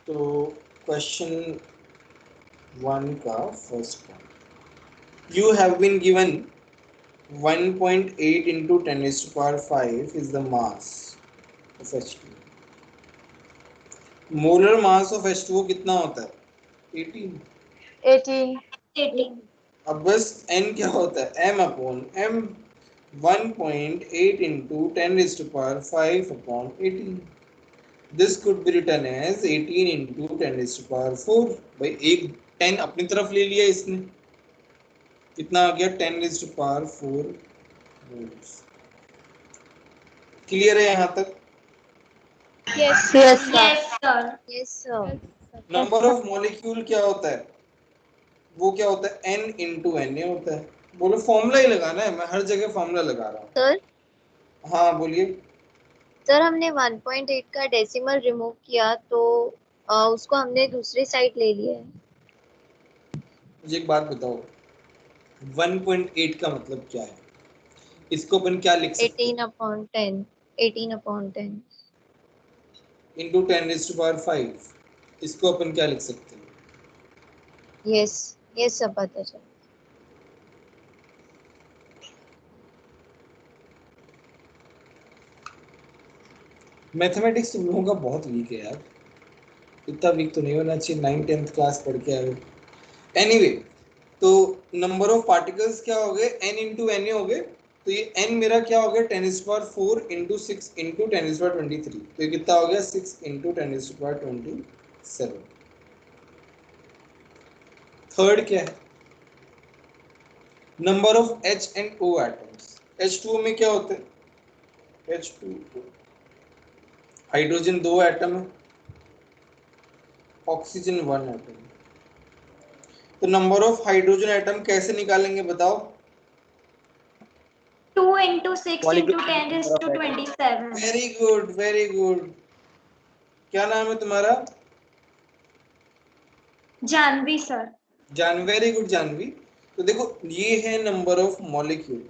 तो क्वेश्चन 1 का first point, you have been given 1.8 into 10 raised to power 5 is the mass of H2. Molar mass of H2O कितना होता है? 18. 18. अब बस n क्या होता है? m upon m. 1.8 into 10 raised to power 5 upon 18. This could be written as 18 into 10 raised to power 4. भाई एक 10 अपनी तरफ ले लिया इसने, कितना आ गया? 10 raised to power 4 volts. Clear है यहाँ तक? Yes, Yes, sir. sir. Yes, sir. Yes, sir. Number of molecule क्या होता है? वो क्या होता है? n इंटू एन ए होता है. बोलो फॉर्मूला ही लगाना है, मैं हर जगह फॉर्मूला लगा रहा हूँ. सर हाँ बोलिए. सर हमने 1.8 का डेसिमल रिमूव किया तो उसको हमने दूसरी साइड ले लिया है. मुझे एक बात बताओ, 1.8 का मतलब क्या है? इसको अपन क्या लिख सकते हैं? 18/10. 18/10. Into 10 raise to power 5. इसको अपन क्या लिख सकते हैं? यस यस सर, पता चला. मैथमेटिक्स तुम लोगों का बहुत वीक है यार. इतना वीक तो नहीं होना चाहिए, 9th-10th क्लास पढ़ के आए. एनीवे, तो नंबर ऑफ पार्टिकल्स क्या हो गए? n इंटू एन ए हो गए. तो ये n मेरा क्या हो गया? 10⁴ इंटू 6 इंटू 10⁻23. तो ये कितना हो गया? 6 इंटू 10⁻27. थर्ड क्या है? Number of H and O atoms. H2O में क्या होते हैं? H2O हाइड्रोजन 2 एटम है, ऑक्सीजन 1 एटम. तो नंबर ऑफ हाइड्रोजन एटम कैसे निकालेंगे बताओ? 2 into 6 into 10 raised to 27. Very good, very good. क्या नाम है तुम्हारा? Janvi sir. Janvi. Very good Janvi. तो देखो ये है नंबर ऑफ मॉलिक्यूल.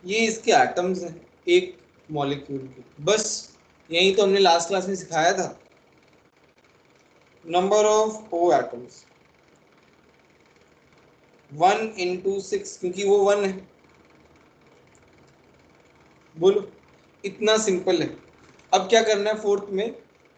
ये इसके एटम्स हैं एक मॉलिक्यूल के. बस यही तो हमने लास्ट क्लास में सिखाया था. Number of O atoms 1 into 6, क्योंकि वो 1 है. बोलो, इतना सिंपल है. अब क्या करना है फोर्थ में?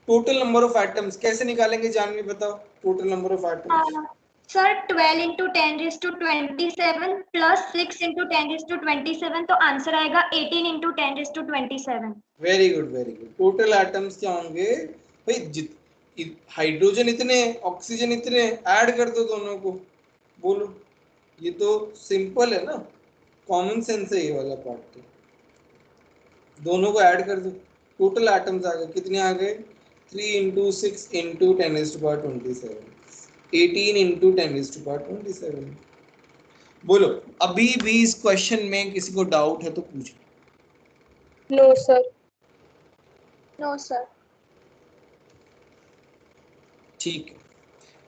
टोटल नंबर ऑफ एटम्स कैसे निकालेंगे जानवी, बताओ. Total number of atoms sir 12 into 10 raised to 27 plus 6 into 10 raised to 27, तो आंसर आएगा 18 into 10 raised to 27. Very good, very good. Total atoms क्या होंगे भाई? हाइड्रोजन इतने, ऑक्सीजन इतने, ऐड कर दो दोनों को. बोलो, ये तो सिंपल है ना, कॉमन सेंस है ये वाला पार्ट. तो दोनों को ऐड कर दो, टोटल एटम्स आ गए. कितने आ गए? 3 इंटू 6 इंटू 10⁻27. 18 इंटू 10⁻27. बोलो, अभी भी इस क्वेश्चन में किसी को डाउट है तो पूछो. No sir. No sir. ठीक है.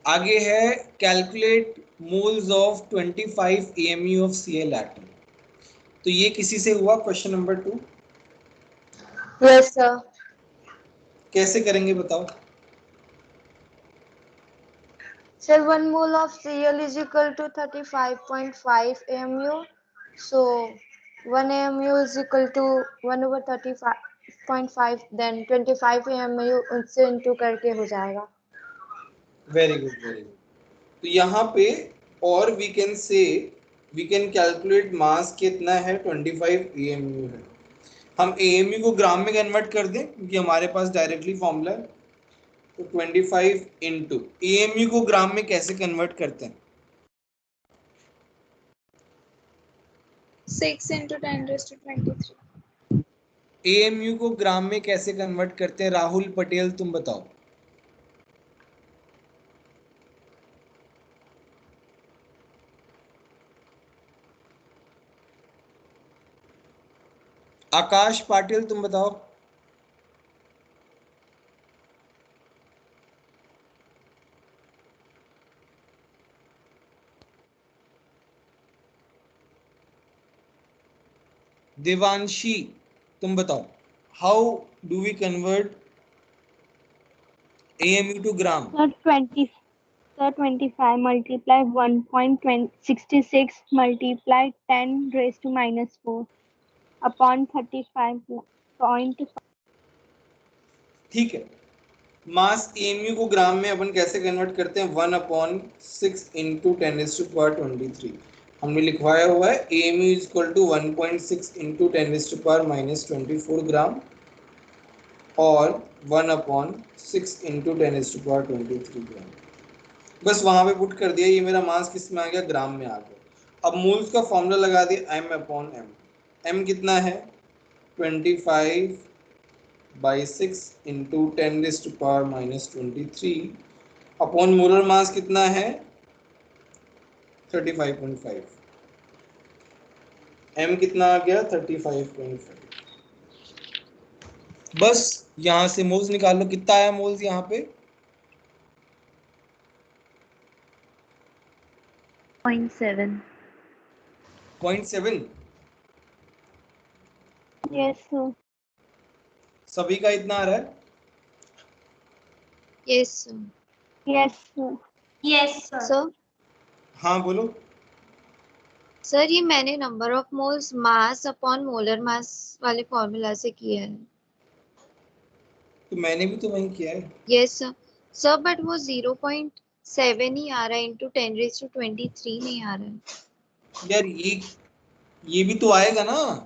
आगे है calculate moles of 25 AMU of Cl atom. तो ये किसी से हुआ क्वेश्चन नंबर 2? Yes sir. कैसे करेंगे बताओ? Sir, 1 mole of Cl is equal to 35.5 AMU. So 1 AMU is equal to 1/35.5. Then 25 AMU उससे इंटू करके हो जाएगा. Very good, very good. तो यहाँ पे और वी कैन कैलकुलेट मास कितना है? 25 AMU है. हम AMU को ग्राम में कन्वर्ट कर दें क्योंकि हमारे पास डायरेक्टली फॉर्मूला है. तो 25 इंटू AMU को ग्राम में कैसे कन्वर्ट करते हैं? 6 into 10 raised to 23. AMU को ग्राम में कैसे कन्वर्ट करते हैं? राहुल पटेल तुम बताओ. आकाश पाटिल तुम बताओ. देवांशी तुम बताओ. How do we convert AMU to gram? Sir, 25 multiply 1.66 multiply 10 raised to minus 4 upon 35.5. ठीक है, मास AMU को ग्राम में अपन कैसे कन्वर्ट करते हैं? 1/6 इंटू 10⁻23 हमने लिखवाया हुआ है AMU is equal to 1.6 into 10⁻⁻24 gram और 1/6 इंटू 10⁻23 ग्राम। बस वहां पे पुट कर दिया, ये मेरा मास किस में आ गया? ग्राम में आ गया। अब मोल्स का फॉर्मूला लगा दिया m/m। m कितना है? 25/6 इंटू 10⁻⁻23 अपॉन मोलर मास कितना है? 35.5। m कितना आ गया? 35.5। बस यहां से मोल्स निकाल लो। कितना आया मोल्स यहाँ पे? 0.7. 0.7। Yes, sir. सभी का इतना आ रहा है? Yes, sir. Yes, sir. Yes, sir. Sir, हाँ बोलो। सर ये मैंने number of moles mass upon molar mass वाले फॉर्मूला से किया है। तो मैंने भी तो वही किया है। Yes sir. सर बट वो 0.7 ही आ रहा है, इंटू 10⁻23 नहीं आ रहा है। यार ये भी तो आएगा ना।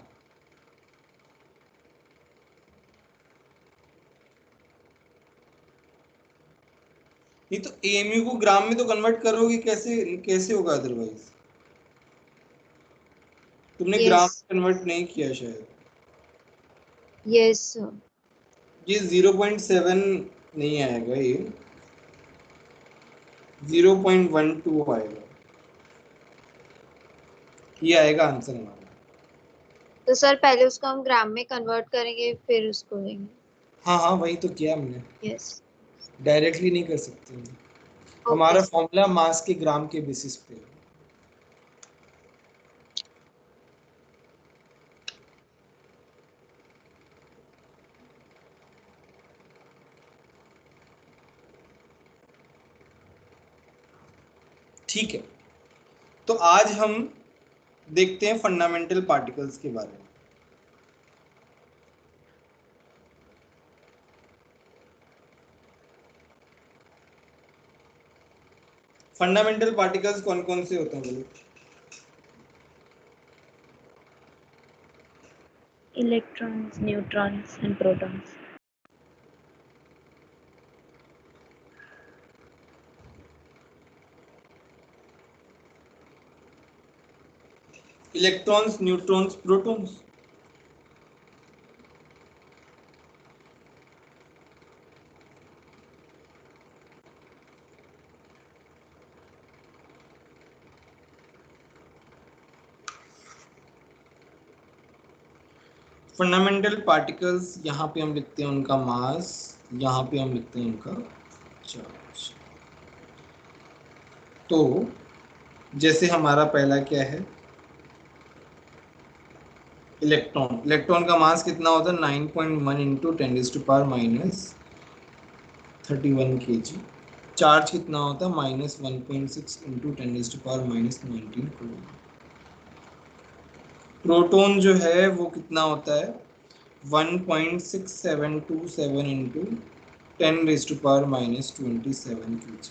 ये तो AMU को ग्राम में तो कन्वर्ट करोगे, कैसे कैसे होगा अदरवाइज? तुमने Yes. ग्राम में कन्वर्ट नहीं किया शायद। Yes sir. ये 0.7 नहीं आएगा, ये 0.12 आएगा। ये आएगा आंसर हमारा। तो सर पहले उसको हम ग्राम में कन्वर्ट करेंगे फिर उसको लेंगे। हाँ हाँ वही तो किया हमने। यस। डायरेक्टली नहीं कर सकते हम। Okay, हमारा sir. फॉर्मूला मास के ग्राम के बेसिस पे है। ठीक है, तो आज हम देखते हैं फंडामेंटल पार्टिकल्स के बारे में। फंडामेंटल पार्टिकल्स कौन कौन से होते हैं बोलो? Electrons, neutrons, and protons. Electrons, neutrons, protons. Fundamental particles यहाँ पे हम लिखते हैं उनका मास, यहाँ पे हम लिखते हैं उनका चार्ज। तो जैसे हमारा पहला क्या है? इलेक्ट्रॉन। इलेक्ट्रॉन का मास कितना होता है? 9.1 इंटू 10⁻31 kg। चार्ज कितना होता है? -1.6 इंटू 10⁻19 कूलम। प्रोटॉन जो है वो कितना होता है? 1.6727 into 10⁻⁻27 kg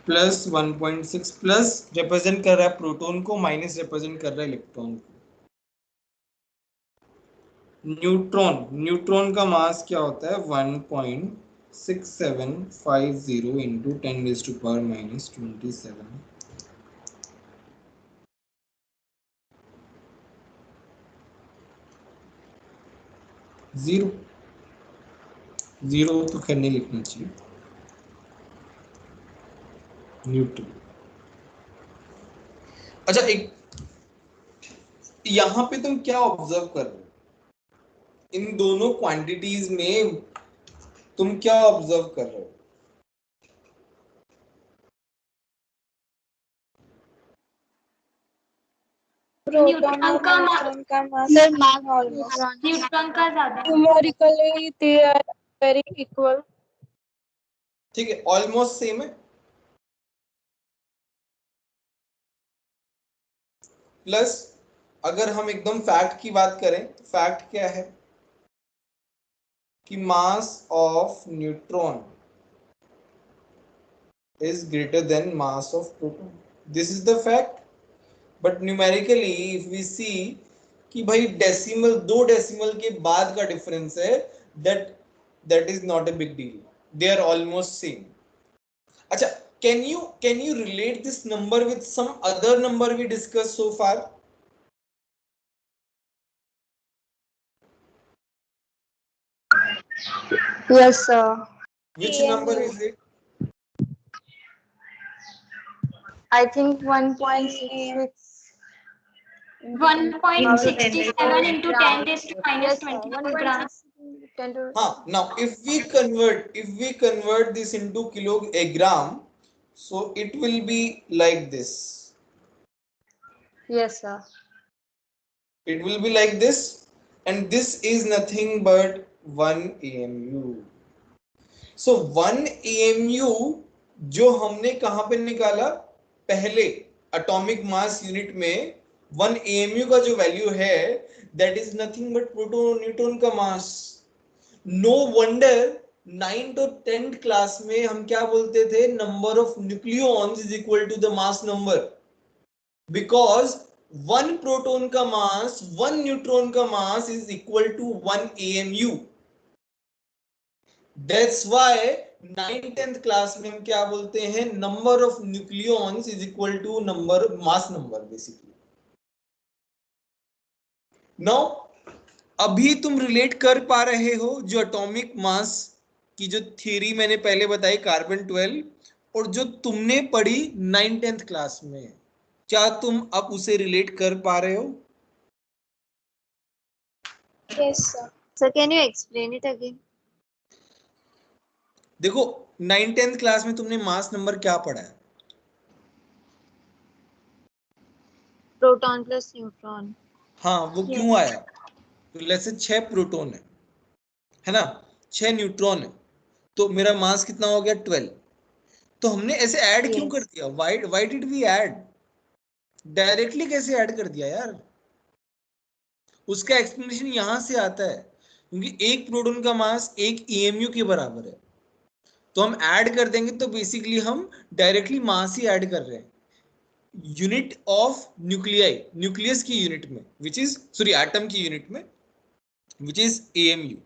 plus 1.6 plus represent कर रहा है प्रोटॉन को, माइनस रिप्रेजेंट कर रहा है इलेक्ट्रॉन को। न्यूट्रॉन। न्यूट्रॉन का मास क्या होता है? 1.6750 इंटू 10⁻⁻27। जीरो। जीरो तो खैर नहीं लिखना चाहिए। न्यूट्रन। अच्छा, एक यहाँ पे तुम क्या ऑब्जर्व कर रहे हो? इन दोनों क्वांटिटीज में तुम क्या ऑब्जर्व कर रहे हो? प्रोटॉन और न्यूट्रॉन का न्यूट्रॉन का मास Sir, mass ऑलमोस्ट न्यूट्रॉन का ज्यादा है। numerically they are very equal. ठीक है, ऑलमोस्ट सेम है। प्लस अगर हम एकदम फैक्ट की बात करें तो फैक्ट क्या है कि mass of neutron is greater than mass of proton. This is the fact. But numerically if we see कि भाई डेसिमल, 2 डेसिमल के बाद का डिफरेंस है, that is not a big deal. They are almost same. अच्छा, can you relate this number with some other number we discussed so far? Yes, sir. Which number is it? I think 1.66. 1.67 into 10 raised to minus Yes, sir. 24 grams. 1.66 10 to हाँ, now if we convert this into kilogram, so it will be like this. Yes, sir. It will be like this, and this is nothing but 1 AMU. So 1 AMU जो हमने कहां पे निकाला, पहले atomic mass unit में 1 AMU का जो value है, that is nothing but proton और न्यूट्रॉन का मास. नो वंडर 9th और 10th क्लास में हम क्या बोलते थे, number of nucleons is equal to the mass number, because 1 proton का मास 1 न्यूट्रॉन का mass is equal to 1 AMU. That's why 9th 10th class में हम क्या बोलते हैं, number of nucleons is equal to number mass number basically. Now अभी तुम relate कर पा रहे हो जो एटॉमिक मास की जो थ्योरी मैंने पहले बताई, कार्बन 12, और जो तुमने पढ़ी 9th 10th क्लास में, क्या तुम अब उसे रिलेट कर पा रहे हो? Yes, sir. Sir, can you explain it again? देखो 9th 10th क्लास में तुमने मास नंबर क्या पढ़ा है? Proton plus neutron. हाँ, वो क्यों आया? तो लेट्स से 6 प्रोटॉन है ना, 6 न्यूट्रॉन है, तो मेरा मास कितना हो गया 12. तो हमने ऐसे ऐड क्यों कर दिया? Why did we add? Directly कैसे ऐड कर दिया यार? उसका एक्सप्लेनेशन यहां से आता है, क्योंकि एक प्रोटॉन का मास एक EMU के बराबर है, तो हम ऐड कर देंगे तो बेसिकली हम डायरेक्टली मास ही ऐड कर रहे हैं यूनिट ऑफ न्यूक्लियाई, न्यूक्लियस की यूनिट में, विच इज सॉरी एटम की यूनिट में, विच इज AMU.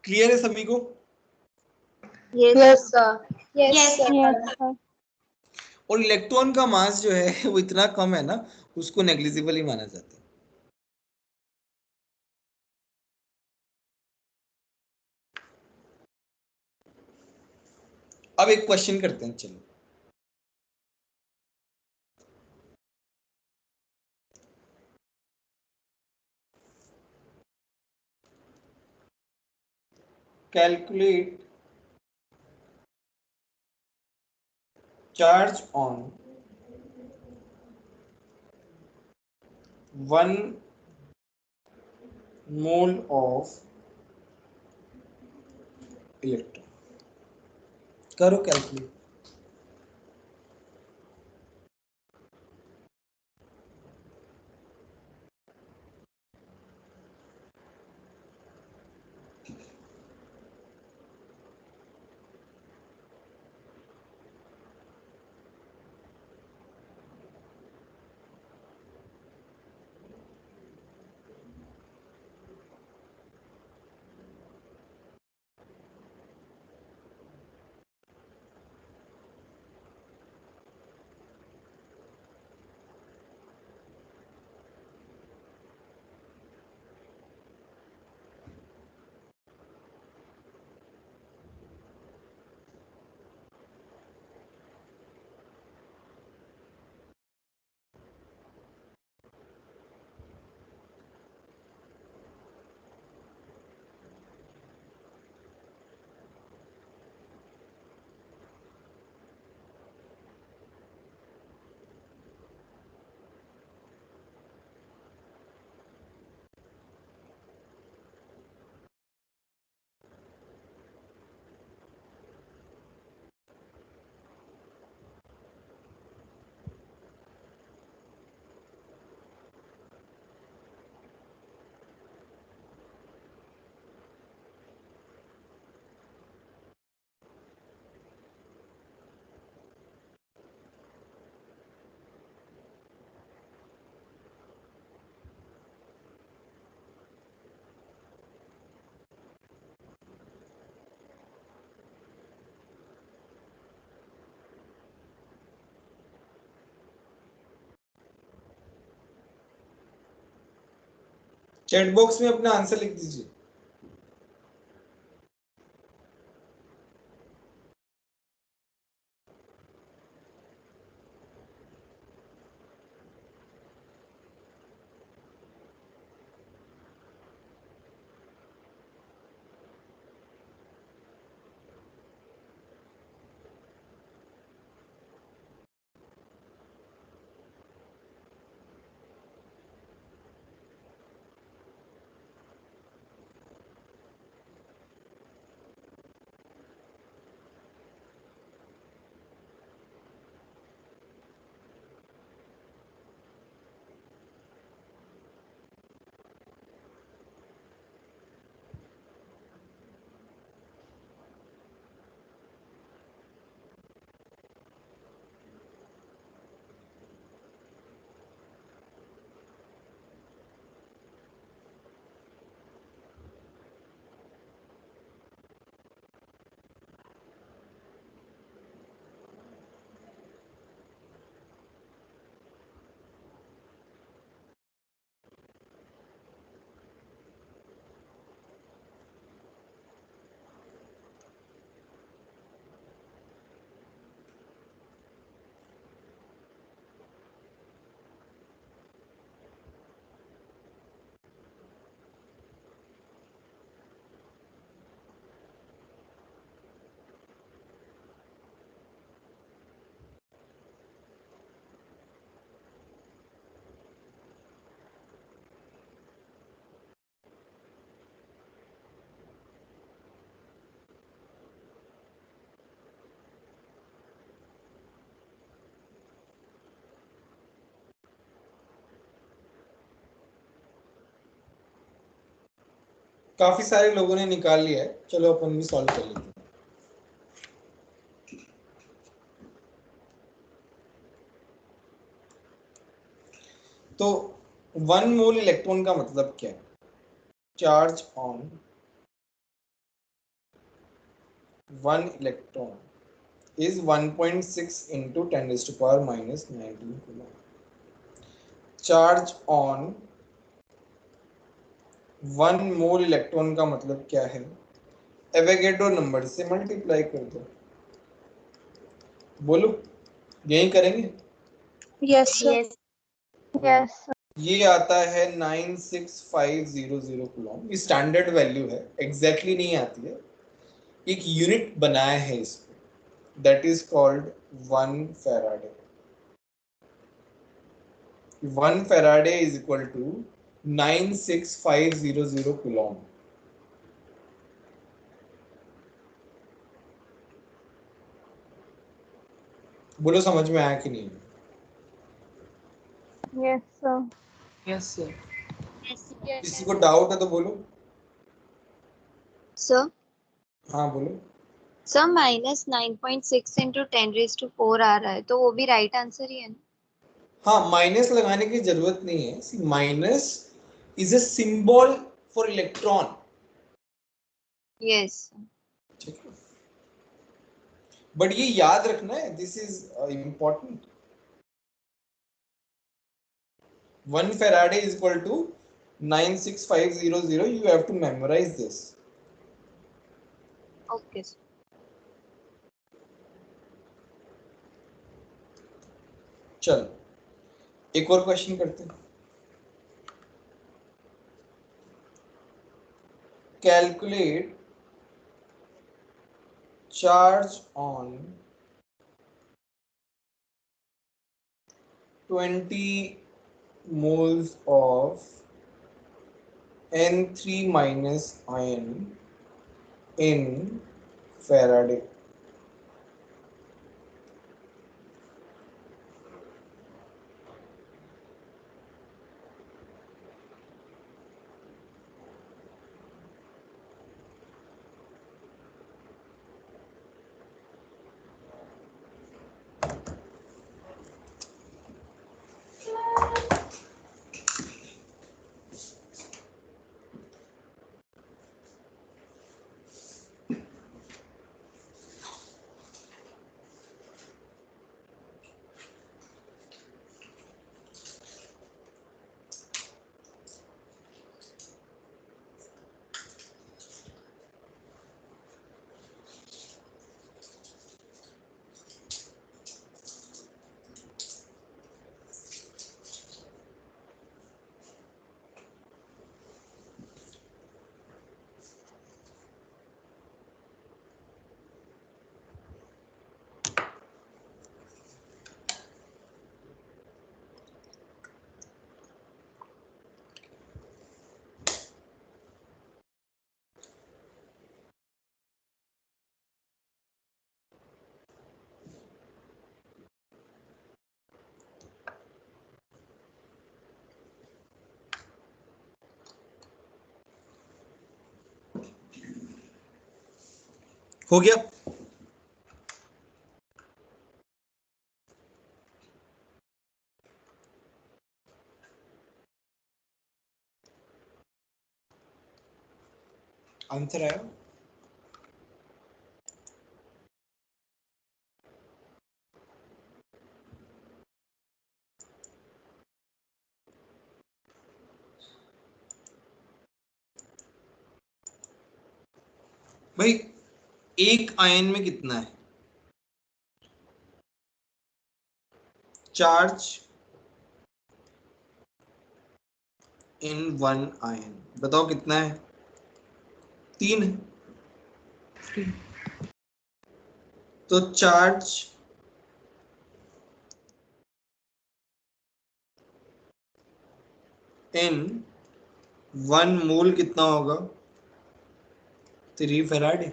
क्लियर है सभी को? Yes, sir. Yes, sir. Yes, sir. और इलेक्ट्रॉन का मास जो है वो इतना कम है ना, उसको नेग्लिजिबल ही माना जाता है. अब एक क्वेश्चन करते हैं, चलो. Calculate charge on 1 mole of electron. करो कैलकुलेट. चैट बॉक्स में अपना आंसर लिख दीजिए। काफी सारे लोगों ने निकाल लिया है, चलो अपन भी सॉल्व कर लेते हैं। तो 1 मोल इलेक्ट्रॉन का मतलब क्या है? Charge on 1 electron is 1.6 into 10 raised to power minus 19 coulomb. Charge on 1 mole electron का मतलब क्या है? एवोगैड्रो नंबर से मल्टीप्लाई कर दो। बोलो, यही करेंगे? Yes, sir. Yes. Yes. ये आता है 96500 कूलॉम। ये स्टैंडर्ड वैल्यू है, एग्जैक्टली नहीं आती है, एक यूनिट बनाया है इसको, that is called 1 faraday. 1 faraday is equal to 96500 coulomb. बोलो समझ में आया कि नहीं? Yes, sir. Yes sir. Yes. किसी को डाउट है तो बोलो। सर हाँ बोलो। Sir minus 9.6 into 10 raise to 4 आ रहा है, तो वो भी राइट आंसर ही है ना? हाँ, माइनस लगाने की जरूरत नहीं है। Minus is a symbol for electron. Yes. ठीक है, बट ये याद रखना है, this is important. 1 Farad is equal to 96500. You have to memorize this. Okay sir. चल एक और क्वेश्चन करते हैं। Calculate charge on 20 moles of N3 minus ion in Faraday. हो गया? आंसर आया? भाई एक आयन में कितना है चार्ज इन वन आयन? बताओ कितना है? 3 है। तो चार्ज इन 1 मोल कितना होगा? 3 फैराड।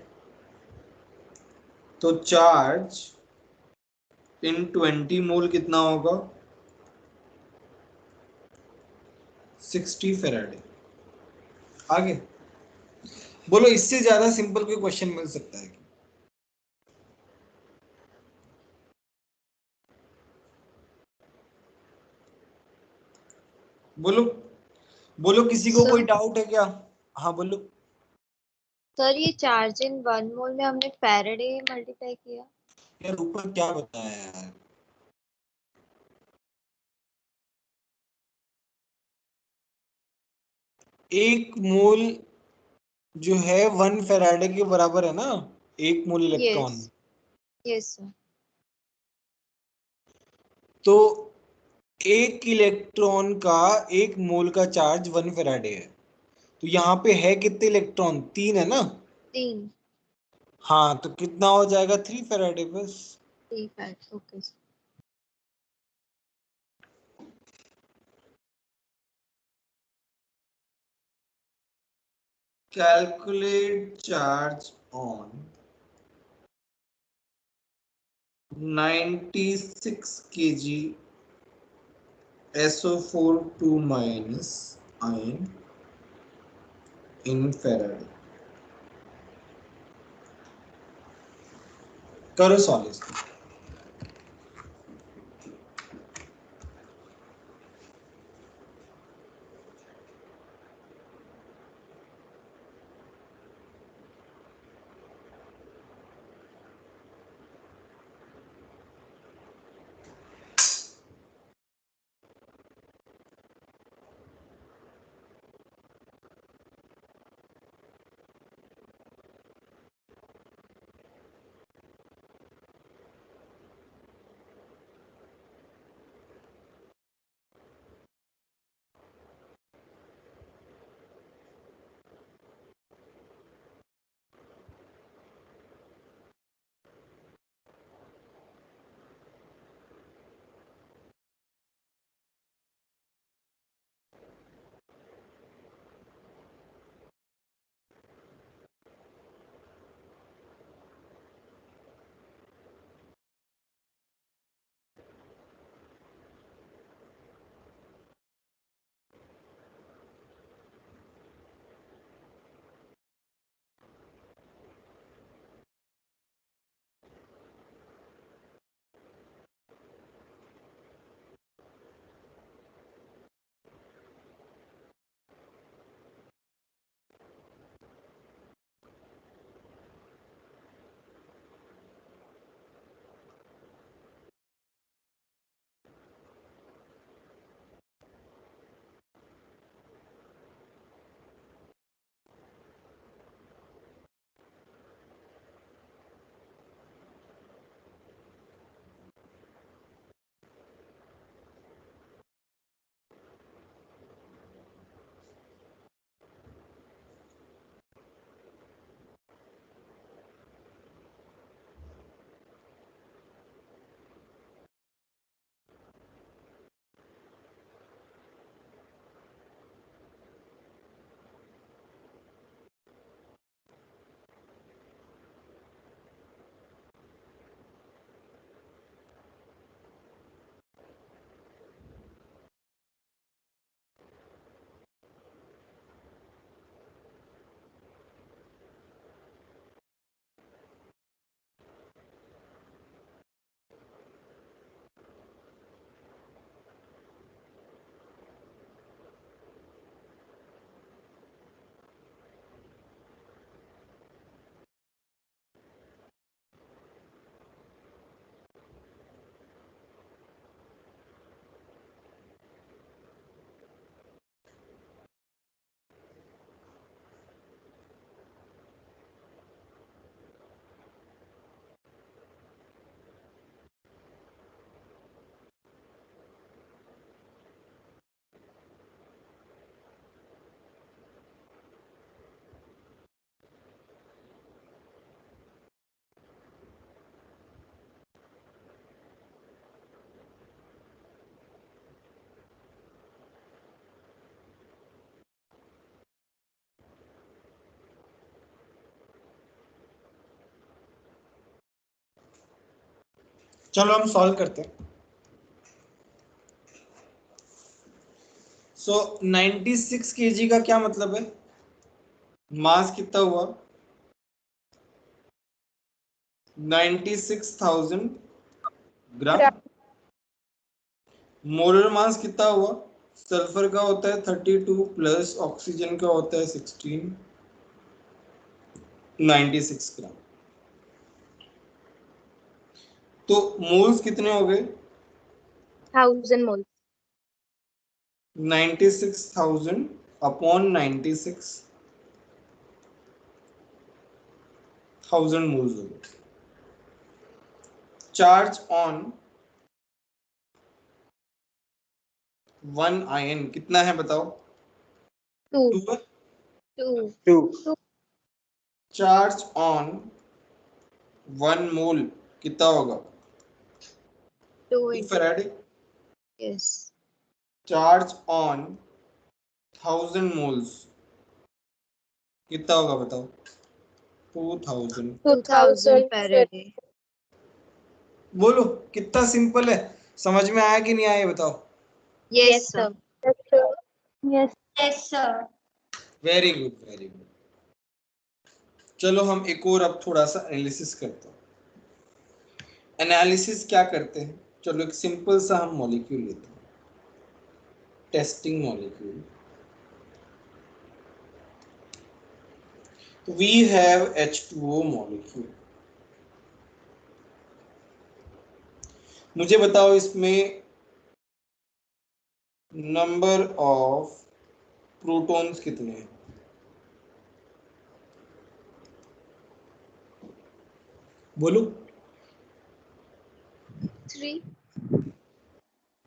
तो चार्ज इन 20 मोल कितना होगा? 60 फैराड। आगे बोलो, इससे ज्यादा सिंपल कोई क्वेश्चन मिल सकता है? बोलो बोलो, किसी को कोई सर डाउट है क्या? हाँ बोलो। सर ये चार्ज इन 1 मोल में हमने फैराडे मल्टीप्लाई किया। यार ऊपर क्या बताया यार? एक मोल जो है 1 फैराडे के बराबर है ना, एक मोल इलेक्ट्रॉन। Yes yes sir. तो एक इलेक्ट्रॉन का एक मोल का चार्ज 1 फैराडे है। तो यहाँ पे है कितने इलेक्ट्रॉन? 3 है ना? 3 हाँ, तो कितना हो जाएगा? 3 फैराडे बस। 3 farad. Okay sir. Calculate charge on 96 kg SO4 2 minus ion in Faraday। करो सॉल्व इसको। चलो हम सॉल्व करते हैं। सो 96 kg का क्या मतलब है? मास कितना हुआ? 96,000 ग्राम। मोलर मास कितना हुआ? सल्फर का होता है 32 प्लस ऑक्सीजन का होता है 16, 96 ग्राम। तो मोल्स कितने हो गए? 1000 मोल. 96,000 अपॉन 96,000 मोल्स हो गए। चार्ज ऑन 1 आयन कितना है बताओ? 2. 2 है। 2. चार्ज ऑन 1 मोल कितना होगा? 2 2 into. Faraday. Yes. Charge on 1000 moles कितना होगा बताओ? 2000। 2000 Faraday. बोलो कितना सिंपल है, समझ में आया कि नहीं आया ये बताओ? Yes, sir. Yes, sir. Yes. Yes, sir. Very good very good. चलो हम एक और अब थोड़ा सा एनालिसिस करते हैं। एनालिसिस क्या करते हैं? चलो एक सिंपल सा हम मॉलिक्यूल लेते हैं, testing molecule. We have H2O molecule. मुझे बताओ इसमें नंबर ऑफ प्रोटॉन्स कितने हैं? बोलो। 3.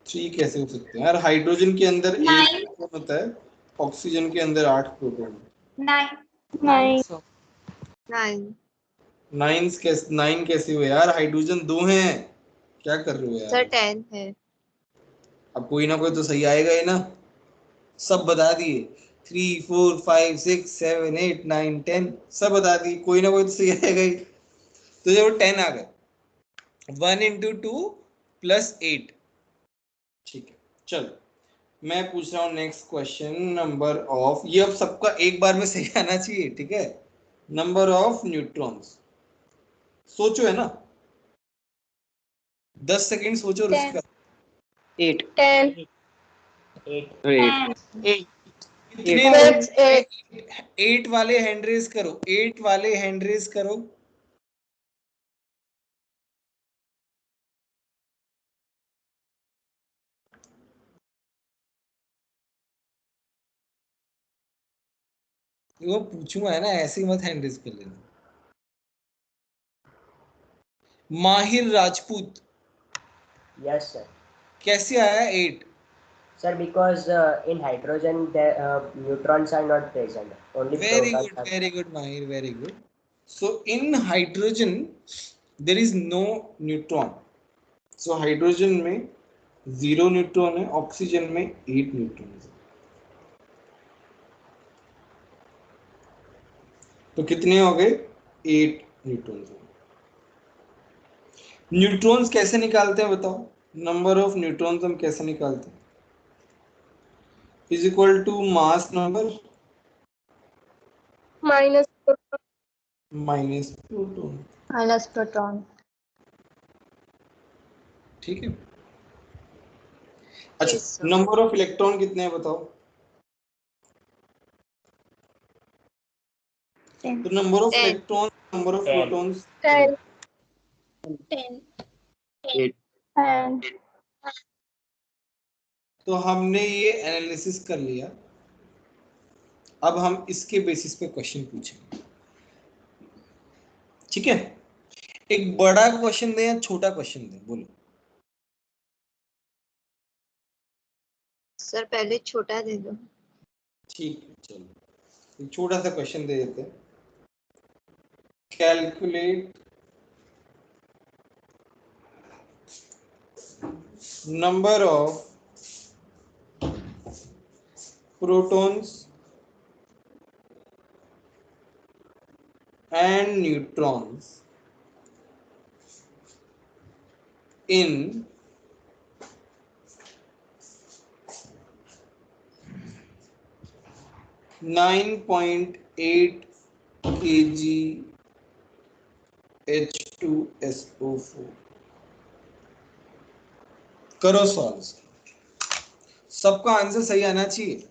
3 कैसे हो सकते हैं यार? हाइड्रोजन के अंदर 8 Nine. प्रोटॉन होता है, ऑक्सीजन के अंदर 8 प्रोटॉन। 9. 9. 9. 9 कैसे हुए यार? हाइड्रोजन 2 हैं, क्या कर रहे हो Sir, यार? 10 है. अब कोई ना कोई तो सही आएगा ही ना। सब बता दिए, 3 4 5 6 7 8 9 10 सब बता दिए, कोई ना कोई तो सही आएगा ही। तो जब 10 आ गए, 1 into 2 प्लस 8। ठीक है, चलो मैं पूछ रहा हूँ नेक्स्ट क्वेश्चन। नंबर ऑफ, ये अब सबका एक बार में सही आना चाहिए, ठीक है? Number of neutrons. सोचो, है ना? 10 सेकंड सोचो और उसका 8 10. 10. कितने That's 8. 8 वाले हैंड रेज करो, 8 वाले हैंड रेज करो। वो पूछूंगा है ना, ऐसे ही मत हैंड रेज कर लेना। माहिर राजपूत, Yes, sir. कैसे आया 8? Sir, because in hydrogen the neutrons are not present, only very protons good are. Very good Mahir, very good. So in hydrogen there is no neutron. So hydrogen में 0 neutron है, oxygen में 8 neutron है। तो कितने हो गए? 8 न्यूट्रॉन। न्यूट्रॉन्स कैसे निकालते हैं बताओ? नंबर ऑफ न्यूट्रॉन्स हम कैसे निकालते हैं? Is equal to mass number Minus. Minus proton. minus proton. ठीक है। Yes, अच्छा, sir. नंबर ऑफ इलेक्ट्रॉन कितने हैं बताओ? 10. तो number of 10. Electron, number of 10. Protons. 10. 10. 10. तो हमने ये एनालिसिस कर लिया, अब हम इसके बेसिस पे क्वेश्चन पूछेंगे, ठीक है? एक बड़ा क्वेश्चन दें या छोटा क्वेश्चन दें, बोलो। Sir, पहले छोटा दे दो. ठीक है, चलो एक छोटा सा क्वेश्चन दे देते हैं। Calculate number of protons and neutrons in (9.8 kg H2SO4। करो सॉल्व, सबका आंसर सही आना चाहिए।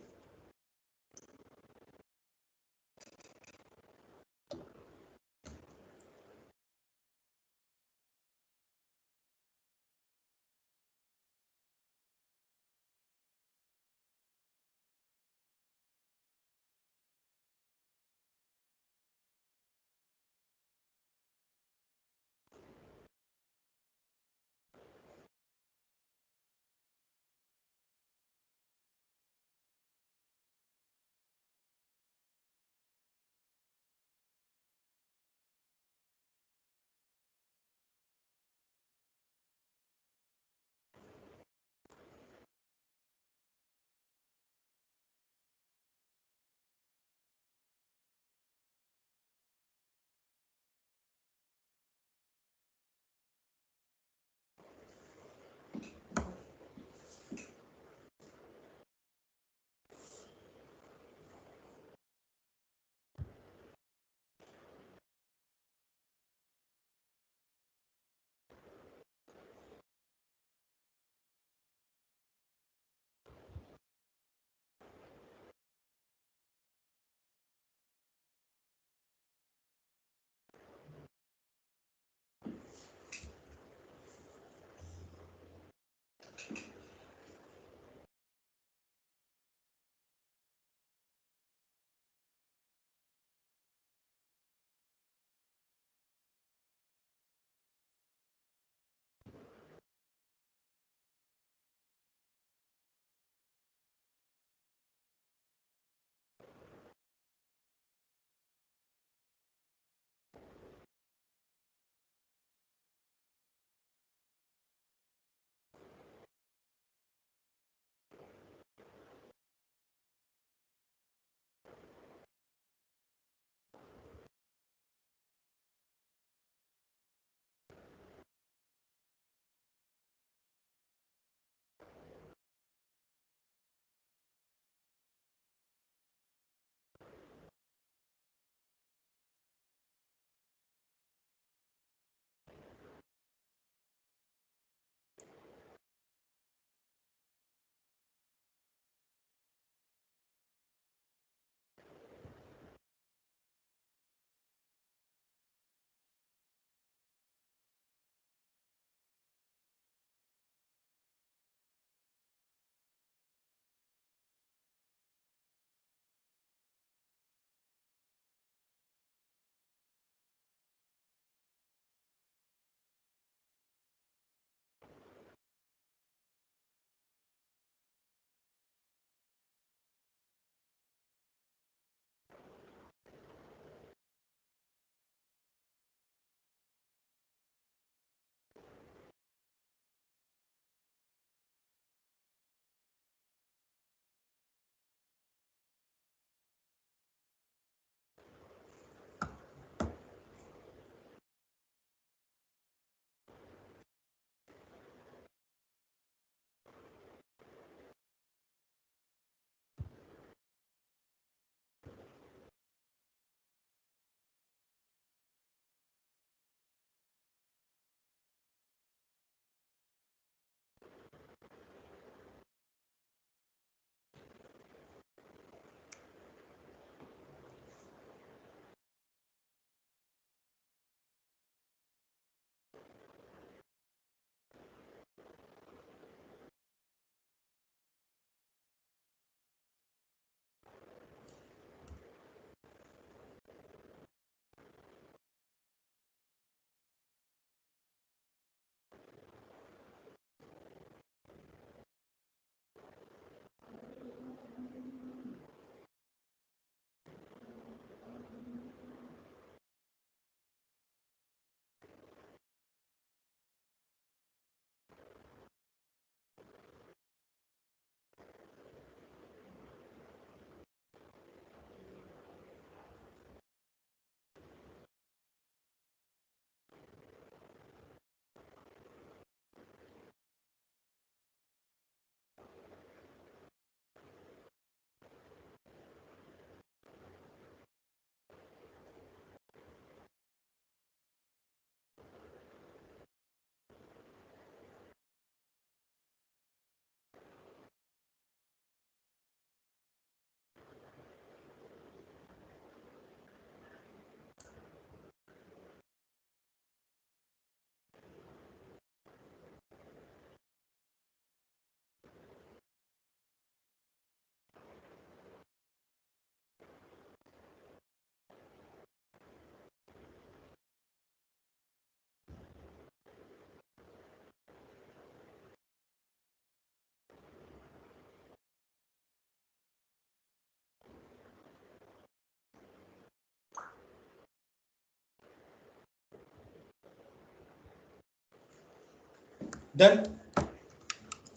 डन,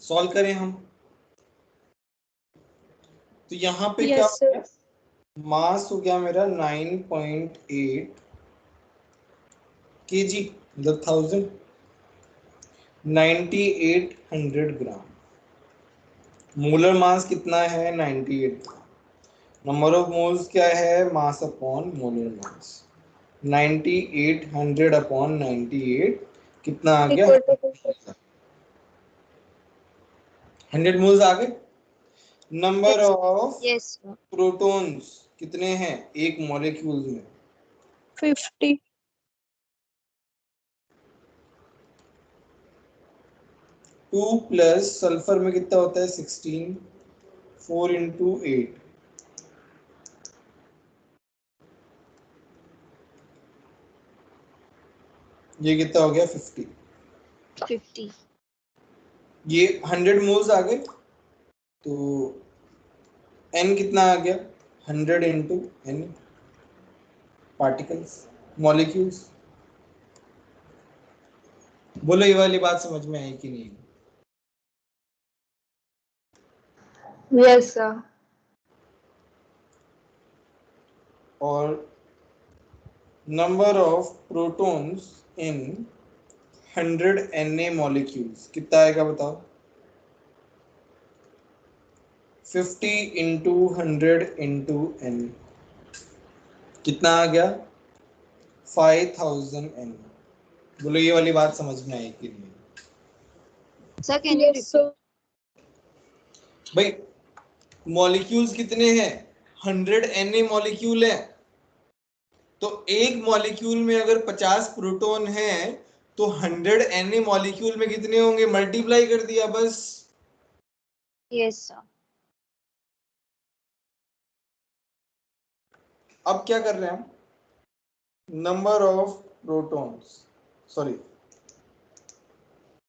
सॉल्व करें हम। तो यहाँ पे क्या Yes, हो sir. गया, मास हो गया मेरा 9.8 kg, मतलब 1000, 9800 ग्राम। मोलर मास कितना है, 98। नंबर ऑफ मोल्स क्या है, mass upon molar mass, 9800 upon 98 कितना आ गया, Equal to 100 मोल्स आ गए। Number of Yes, sir. Protons कितने हैं एक मॉलिक्यूल में, 50. 2 प्लस सल्फर में कितना होता है, 16, 4 इंटू 8, ये कितना हो गया, 50। 50. ये 100 मोल्स आ गए, तो n कितना आ गया, 100 इंटू n पार्टिकल्स, मॉलिक्यूल्स। बोलो ये वाली बात समझ में आई कि नहीं। Yes, sir. और number of protons in 100 Na molecules कितना आएगा बताओ, 50 इंटू 100 इंटू n कितना आ गया, 5000 n। बोलो ये वाली बात समझ में आई कि नहीं। Sir, can you Yes, repeat? sir. भाई मॉलिक्यूल्स कितने हैं, 100 Na मॉलिक्यूल है, तो एक मॉलिक्यूल में अगर 50 प्रोटॉन है तो 100 Na मॉलिक्यूल में कितने होंगे, मल्टीप्लाई कर दिया बस। Yes, sir. अब क्या कर रहे हैं हम, number of protons, sorry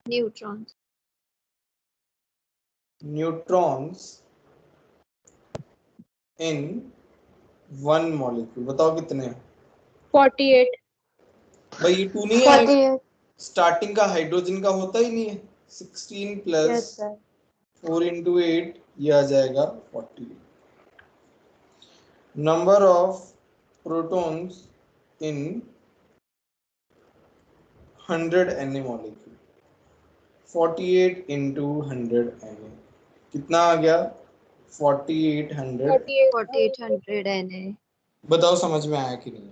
Neutrons. Neutrons in one molecule, बताओ कितने हैं। 48. भाई ये 2 नहीं आएगा, 48. स्टार्टिंग का हाइड्रोजन का होता ही नहीं है, 16 प्लस Yes, sir. 4 इंटू 8, ये आ जाएगा 48। Number of protons in 100 Na molecule, 48 into 100 Na कितना आ गया, 4800। 48. 4800 Na. बताओ समझ में आया कि नहीं।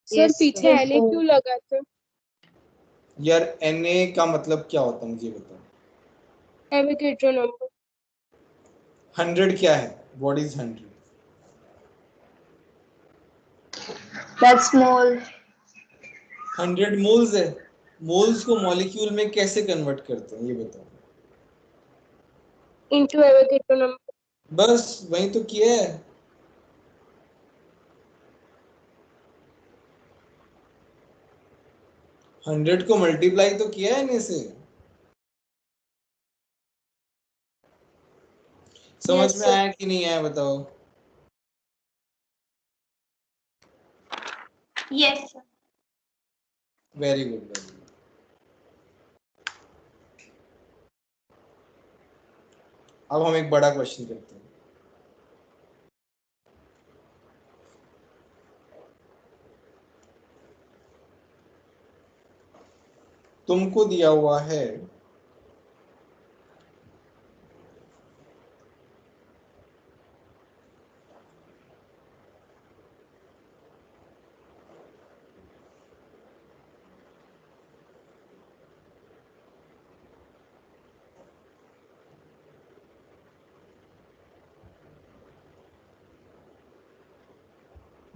सर Yes, पीछे sir. Na क्यों लगा सर? यार Na का मतलब क्या होता है मुझे बताओ, Avogadro number. 100 क्या है, what is 100, That's mole. 100 moles है। मोल्स को मॉलिक्यूल में कैसे कन्वर्ट करते हैं ये बताओ, Into Avogadro number. बस वही तो किया है। हंड्रेड को मल्टीप्लाई तो किया है इन्हें से, समझ Yes, में sir. आया कि नहीं आया बताओ। Yes, sir. Very good, very good. अब हम एक बड़ा क्वेश्चन करते हैं। तुमको दिया हुआ है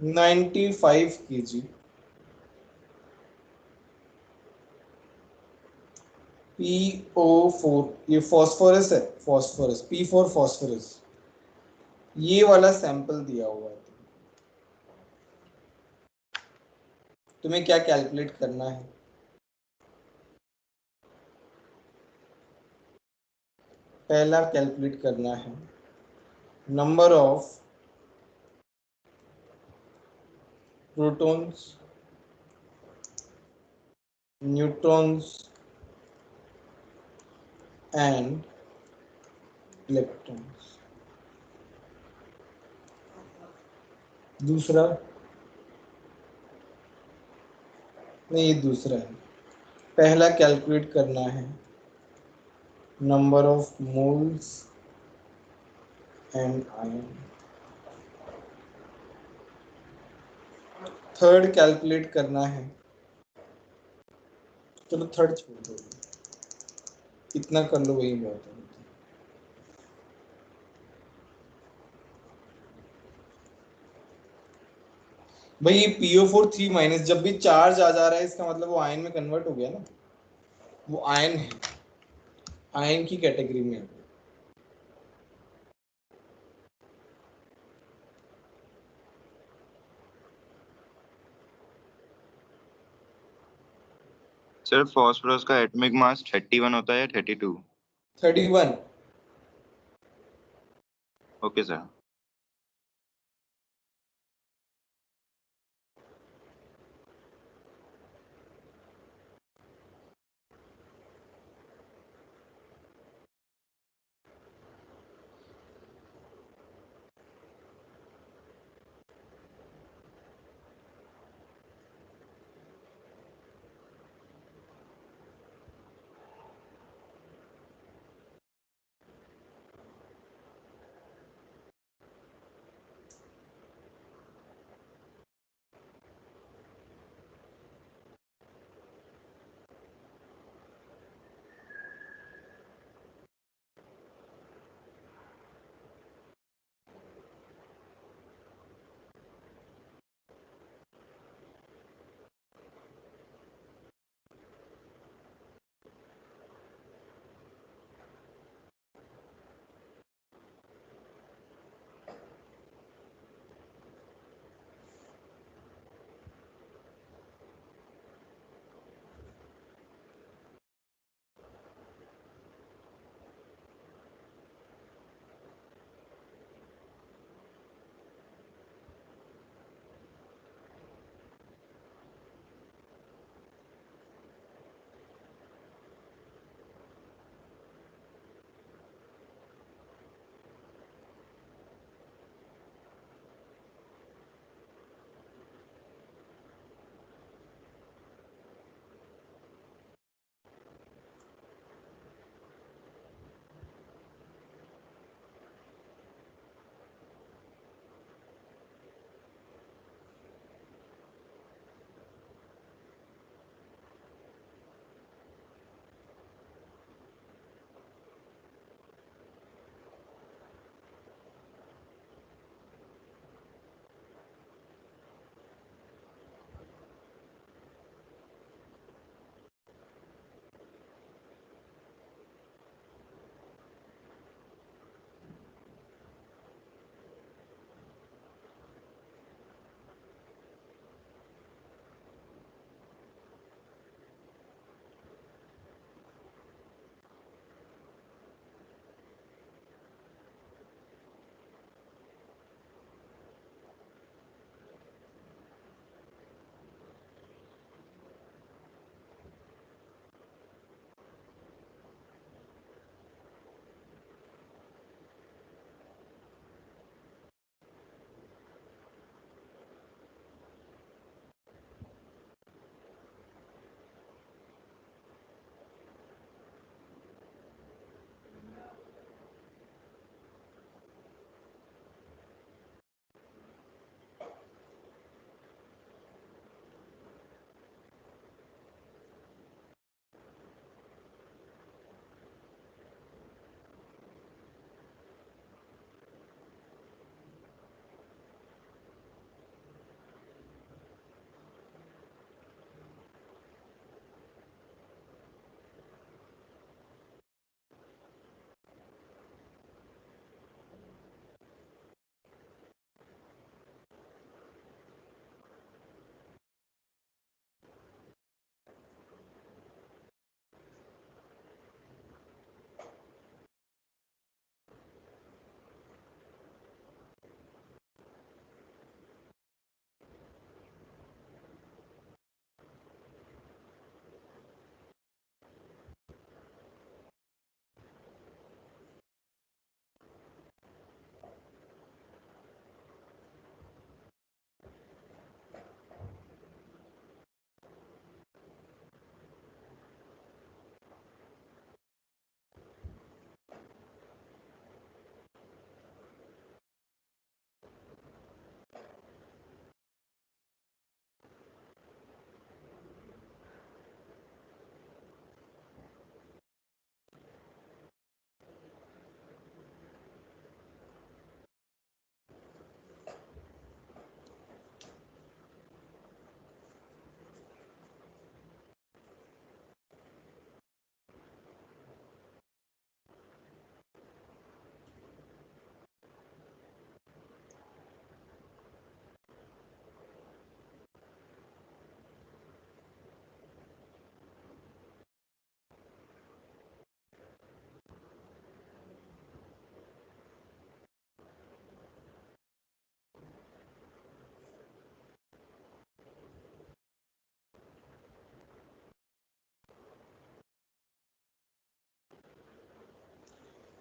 $95 kg PO4, ये फॉस्फोरस है, फॉस्फोरस P4 फॉस्फोरस, ये वाला सैंपल दिया हुआ है। तुम्हें क्या कैलकुलेट करना है, पहला कैलकुलेट करना है number of protons, neutrons and electrons. दूसरा नहीं, ये दूसरा है। पहला कैलकुलेट करना है number of moles and ion. Third calculate करना है, चलो थर्ड छोड़ दो, इतना कर लो वही बहुत है। भाई ये PO4 3- जब भी चार्ज आ जा रहा है इसका मतलब वो आयन में कन्वर्ट हो गया ना, वो आयन है, आयन की कैटेगरी में है। सर फॉस्फोरस का एटॉमिक मास 31 होता है या 32? 31। Okay sir.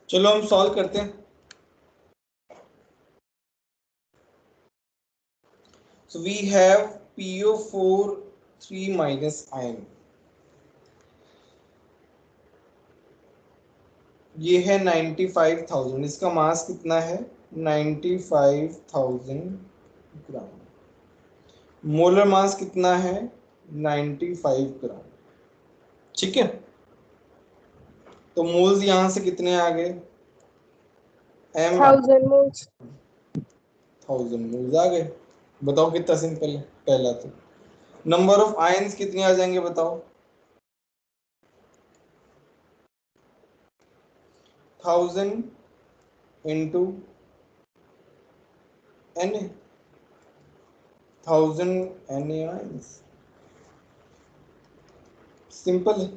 चलो हम सॉल्व करते हैं। So we have PO4 3 minus ion. ये है 95,000, इसका मास कितना है 95,000 ग्राम। मोलर मास कितना है 95 ग्राम। ठीक है, तो मोल्स यहां से कितने आ गए m 1000 moles. 1000 मोल्स आ गए। बताओ कितना सिंपल है पहला। तो नंबर ऑफ आयंस कितने आ जाएंगे बताओ 1000 into Na, 1000 Na ions। Simple है।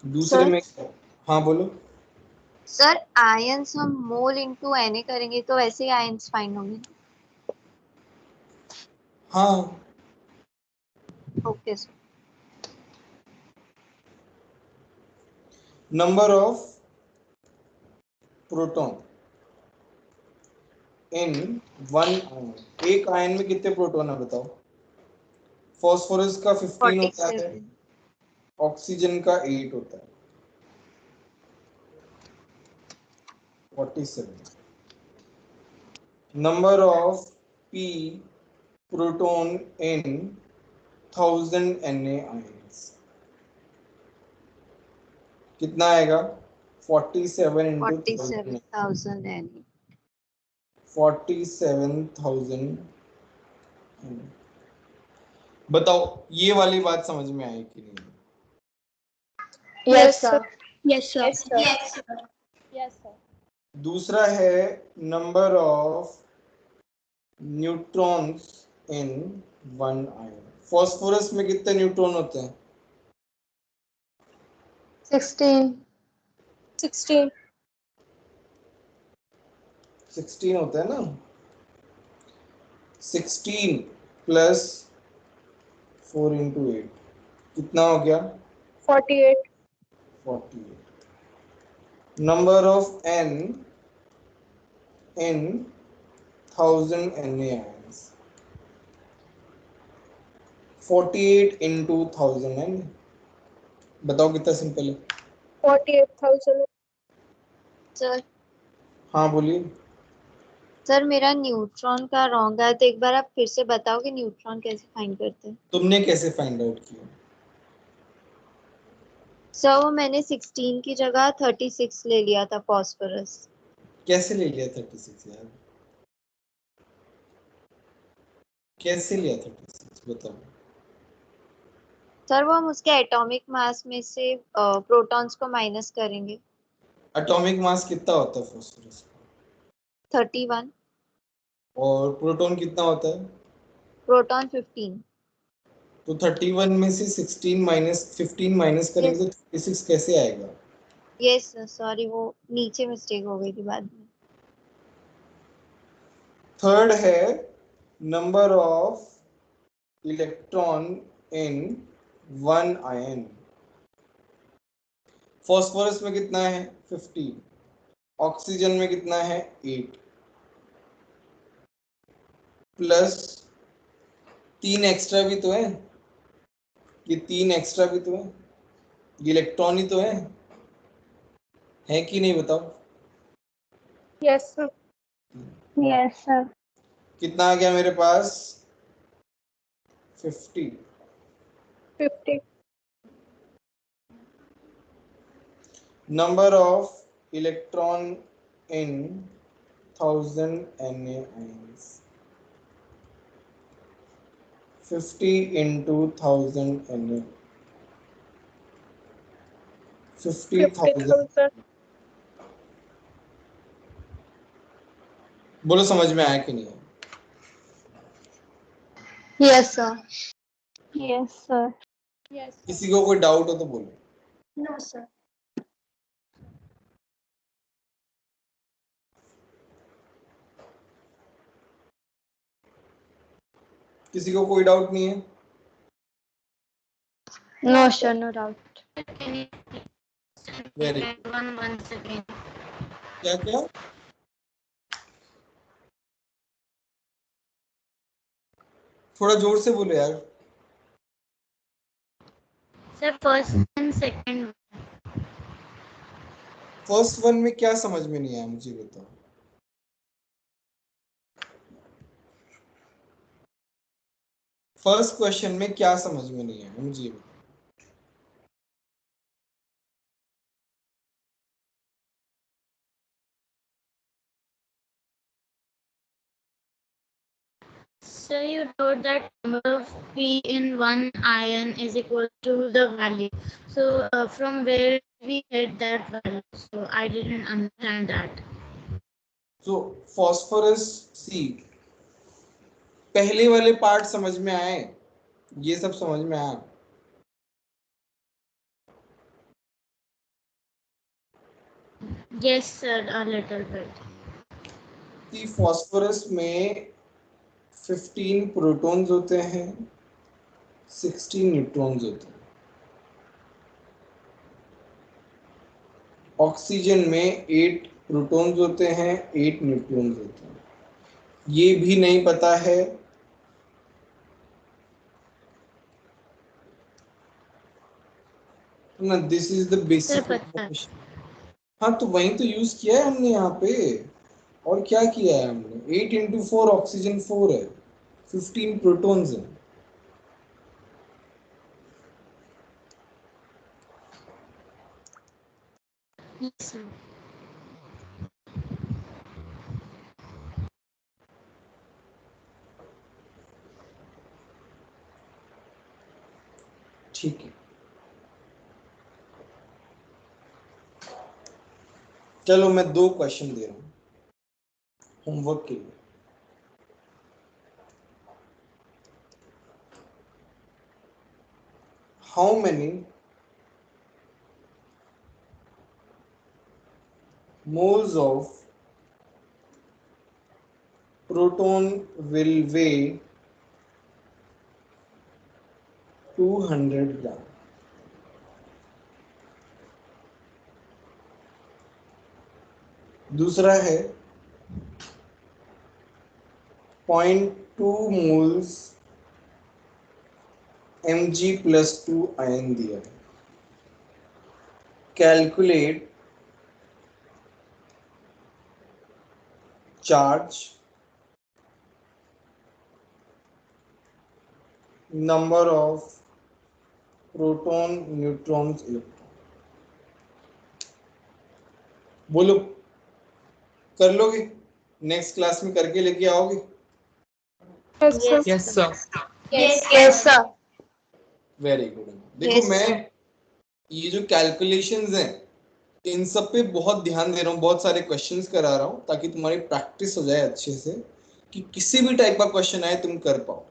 दूसरे सर में हाँ बोलो। सर आयंस हम मोल इनटू Na करेंगे तो वैसे ही आयंस फाइंड होंगे। हाँ okay sir. Number of proton in one ion, एक आयन में कितने प्रोटॉन है बताओ। फास्फोरस का 15 होता है, 47। ऑक्सीजन का 8 होता है, 47। Number of P proton in 1000 Na ions कितना आएगा 47 into 1000, 47,000 Na। 47,000। बताओ ये वाली बात समझ में आई कि नहीं। Yes, sir. Yes, sir. Yes, sir. Yes, sir. Yes, sir. दूसरा है number of neutrons in one ion. Phosphorus में कितने न्यूट्रॉन होते हैं 16. 16. 16 होता है ना। 16 प्लस 4 into 8 कितना हो गया 48. 48। Number of n in 1000 Na ions 48 into 1000 n। बताओ कितना सिंपल है। 48,000. सर हाँ बोलिए। सर मेरा न्यूट्रॉन का रॉन्ग है तो एक बार आप फिर से बताओ कि न्यूट्रॉन कैसे फाइंड करते हैं। तुमने कैसे फाइंड आउट किया। सर वो मैंने 16 की जगह 36 ले लिया था फास्फोरस। कैसे ले लिया 36 यार, कैसे लिया 36 बताओ। सर वो हम उसके एटॉमिक मास में से प्रोटॉन्स को माइनस करेंगे। एटॉमिक मास कितना होता है फास्फोरस का 31। और प्रोटॉन कितना होता है प्रोटॉन 15। तो 31 में से 15 माइनस करेंगे यस तो 36 कैसे आएगा। यस सर सॉरी वो नीचे मिस्टेक हो गई थी बाद में। थर्ड है number of electron in one ion. Phosphorus में कितना है 15, ऑक्सीजन में कितना है 8 प्लस 3 एक्स्ट्रा भी तो है, ये 3 एक्स्ट्रा भी तो है, ये इलेक्ट्रॉन ही तो है कि नहीं बताओ। Yes, sir. Yes, sir. कितना आ गया मेरे पास 50। 50. Number of electron in 1000 Na ions 50 into 1000 Na 50,000। 50,000. बोलो समझ में आया कि नहीं है। Yes, sir. Yes, sir. Yes, sir. किसी को कोई डाउट हो तो बोलो। No, sir. किसी को कोई डाउट नहीं है। No, sir. No doubt. Very one second. क्या क्या थोड़ा जोर से बोलो यार। Sir, first and second. First one में क्या समझ में नहीं आया मुझे बताओ। फर्स्ट क्वेश्चन में क्या समझ में नहीं आया मुझे बताओ। So you told that number of P in one ion is equal to the value. So from where we get that value? So I didn't understand that. So phosphorus सी पहले वाले पार्ट समझ में आए, ये सब समझ में आया। Yes, sir, a little bit. कि फास्फोरस में 15 प्रोटॉन्स होते हैं, 16 न्यूट्रॉन्स होते हैं। ऑक्सीजन में 8 प्रोटॉन्स होते हैं, 8 न्यूट्रॉन्स होते हैं। ये भी नहीं पता है ना, this is the basic information. हाँ तो वही तो यूज किया है हमने यहाँ पे, और क्या किया है हमने। 8 into 4 ऑक्सीजन 4 है, 15 प्रोटॉन्स है। Yes, sir. ठीक है, चलो मैं 2 क्वेश्चन दे रहा हूँ होमवर्क के लिए। How many moles of proton will weigh 200 ग्राम? दूसरा है 0.2 moles Mg+2 आयन दिया है। Calculate charge, number of proton, neutrons, electron. बोलो, कर लोगे? नेक्स्ट क्लास में करके लेके आओगे? Yes, sir. Yes, sir. Yes, sir. Very good. देखो Yes, मैं sir. ये जो कैलकुलेशंस हैं इन सब पे बहुत ध्यान दे रहा हूँ, बहुत सारे क्वेश्चंस करा रहा हूँ ताकि तुम्हारी प्रैक्टिस हो जाए अच्छे से, कि किसी भी टाइप का क्वेश्चन आए तुम कर पाओ।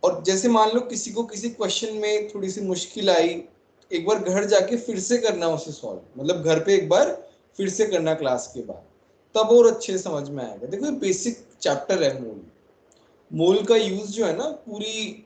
और जैसे मान लो किसी को किसी क्वेश्चन में थोड़ी सी मुश्किल आई, एक बार घर जाके फिर से करना उसे सॉल्व, मतलब घर पे एक बार फिर से करना क्लास के बाद, तब और अच्छे समझ में आएगा। देखो बेसिक चैप्टर है मोल। मोल का यूज जो है ना पूरी